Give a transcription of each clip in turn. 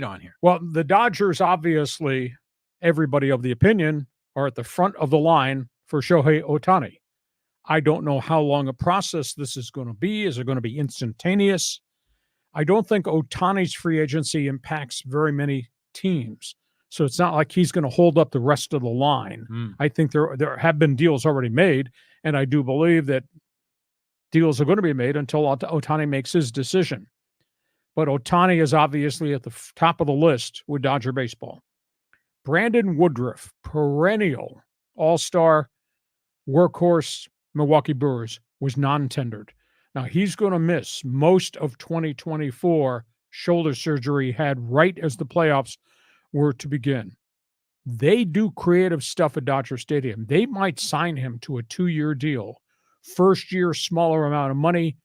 on here? Well, the Dodgers, obviously, everybody of the opinion, are at the front of the line for Shohei Ohtani. I don't know how long a process this is going to be. Is it going to be instantaneous? I don't think Ohtani's free agency impacts very many teams. So it's not like he's going to hold up the rest of the line. I think there have been deals already made, and I do believe that deals are going to be made until Ohtani makes his decision. But Ohtani is obviously at the top of the list with Dodger baseball. Brandon Woodruff, perennial all-star workhorse Milwaukee Brewers, was non-tendered. Now, he's going to miss most of 2024 shoulder surgery he had right as the playoffs were to begin. They do creative stuff at Dodger Stadium. They might sign him to a 2-year deal. First year, smaller amount of money.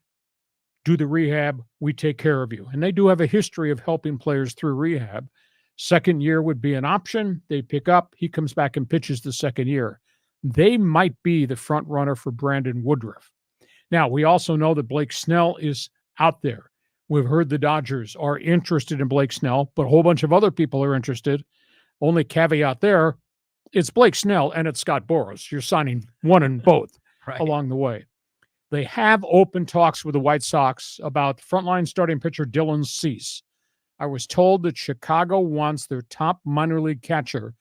Do the rehab. We take care of you. And they do have a history of helping players through rehab. Second year would be an option. They pick up. He comes back and pitches the second year. They might be the front runner for Brandon Woodruff. Now, we also know that Blake Snell is out there. We've heard the Dodgers are interested in Blake Snell, but a whole bunch of other people are interested. Only caveat there, it's Blake Snell and it's Scott Boras. You're signing one and both along the way. They have open talks with the White Sox about frontline starting pitcher Dylan Cease. I was told that Chicago wants their top minor league catcher,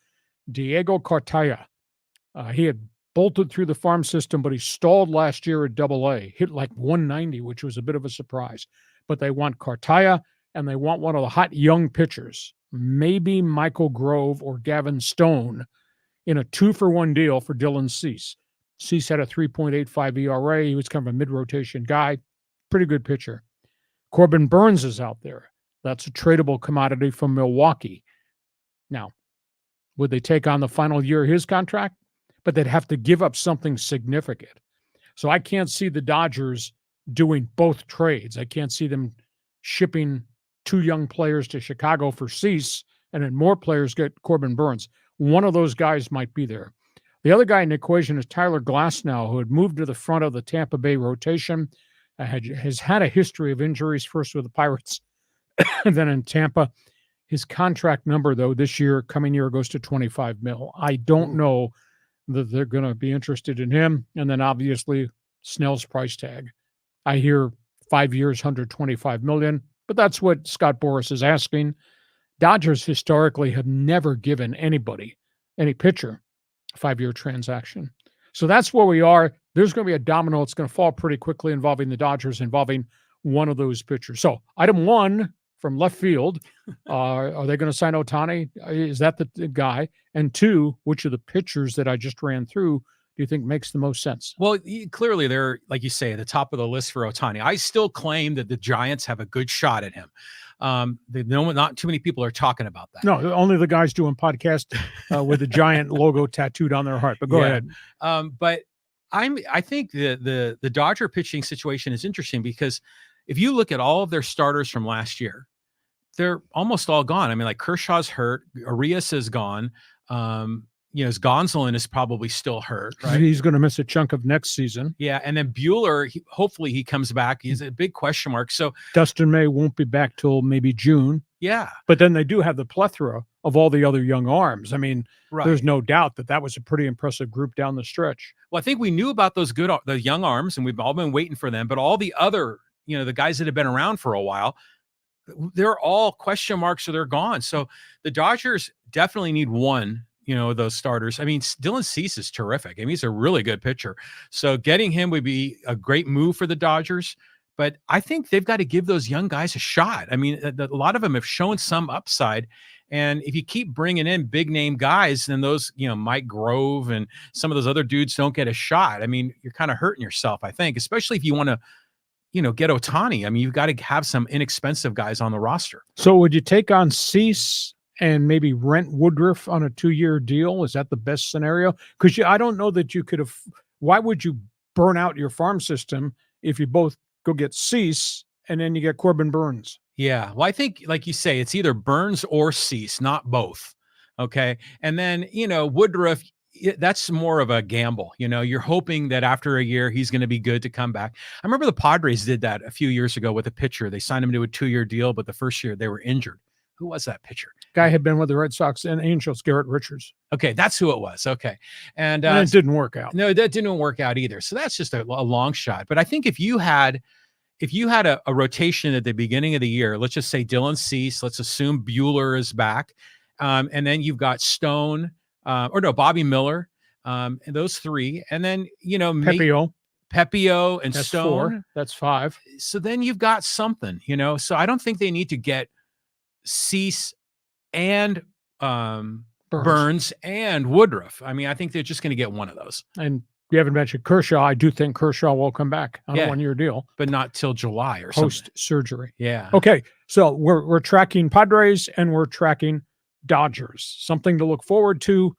Diego Cartaya. He had bolted through the farm system, but he stalled last year at Double-A, hit like 190, which was a bit of a surprise. But they want Cartaya, and they want one of the hot young pitchers, maybe Michael Grove or Gavin Stone, in a 2-for-1 deal for Dylan Cease. Cease had a 3.85 ERA. He was kind of a mid-rotation guy. Pretty good pitcher. Corbin Burns is out there. That's a tradable commodity from Milwaukee. Now, would they take on the final year of his contract? But they'd have to give up something significant. So I can't see the Dodgers doing both trades. I can't see them shipping 2 young players to Chicago for Cease and then more players get Corbin Burns. One of those guys might be there. The other guy in the equation is Tyler Glasnow, who had moved to the front of the Tampa Bay rotation, has had a history of injuries, first with the Pirates and then in Tampa. His contract number, though, this year, coming year, goes to $25 million. I don't know that they're going to be interested in him. And then obviously Snell's price tag. I hear 5 years, $125 million, but that's what Scott Boras is asking. Dodgers historically have never given anybody, any pitcher, a 5-year transaction. So that's where we are. There's going to be a domino. It's going to fall pretty quickly involving the Dodgers, involving one of those pitchers. So item 1 from left field, are they going to sign Ohtani? Is that the guy? And 2, which of the pitchers that I just ran through do you think makes the most sense? Well, clearly they're, like you say, at the top of the list for Ohtani. I still claim that the Giants have a good shot at him. Not too many people are talking about that. No, only the guys doing podcasts with the Giant logo tattooed on their heart. But go ahead. But I think the Dodger pitching situation is interesting because if you look at all of their starters from last year, they're almost all gone. I mean, like Kershaw's hurt, Arias is gone. Gonsolin is probably still hurt, right? He's going to miss a chunk of next season. Yeah, and then Buehler, hopefully he comes back. He's a big question mark. So Dustin May won't be back till maybe June. Yeah. But then they do have the plethora of all the other young arms. I mean, There's no doubt that was a pretty impressive group down the stretch. Well, I think we knew about the young arms, and we've all been waiting for them. But all the other, the guys that have been around for a while, they're all question marks or they're gone. So the Dodgers definitely need one, those starters. I mean, Dylan Cease is terrific. I mean, he's a really good pitcher. So getting him would be a great move for the Dodgers. But I think they've got to give those young guys a shot. I mean, a lot of them have shown some upside. And if you keep bringing in big name guys, then those, Mike Grove and some of those other dudes don't get a shot. I mean, you're kind of hurting yourself, I think, especially if you want to, get Ohtani. I mean, you've got to have some inexpensive guys on the roster. So would you take on Cease and maybe rent Woodruff on a 2-year deal? Is that the best scenario? Because I don't know that you could have. Why would you burn out your farm system if you both go get Cease and then you get Corbin Burns? Yeah. Well, I think, like you say, it's either Burns or Cease, not both. Okay. And then, Woodruff, that's more of a gamble. You're hoping that after a year, he's going to be good to come back. I remember the Padres did that a few years ago with a pitcher. They signed him to a 2-year deal, but the first year they were injured. Who was that pitcher? Guy had been with the Red Sox and Angels, Garrett Richards. Okay, that's who it was. Okay, and it didn't work out. No, that didn't work out either. So that's just a long shot. But I think if you had a rotation at the beginning of the year, let's just say Dylan Cease, let's assume Bueller is back, and then you've got Stone, Bobby Miller, and those three, and then Pepio and That's Stone. 4. That's 5. So then you've got something, So I don't think they need to get Cease and Burns and Woodruff. I mean, I think they're just going to get one of those. And you haven't mentioned Kershaw. I do think Kershaw will come back on a 1-year deal, but not till July or something. Post-surgery. Yeah. Okay, so we're tracking Padres and we're tracking Dodgers. Something to look forward to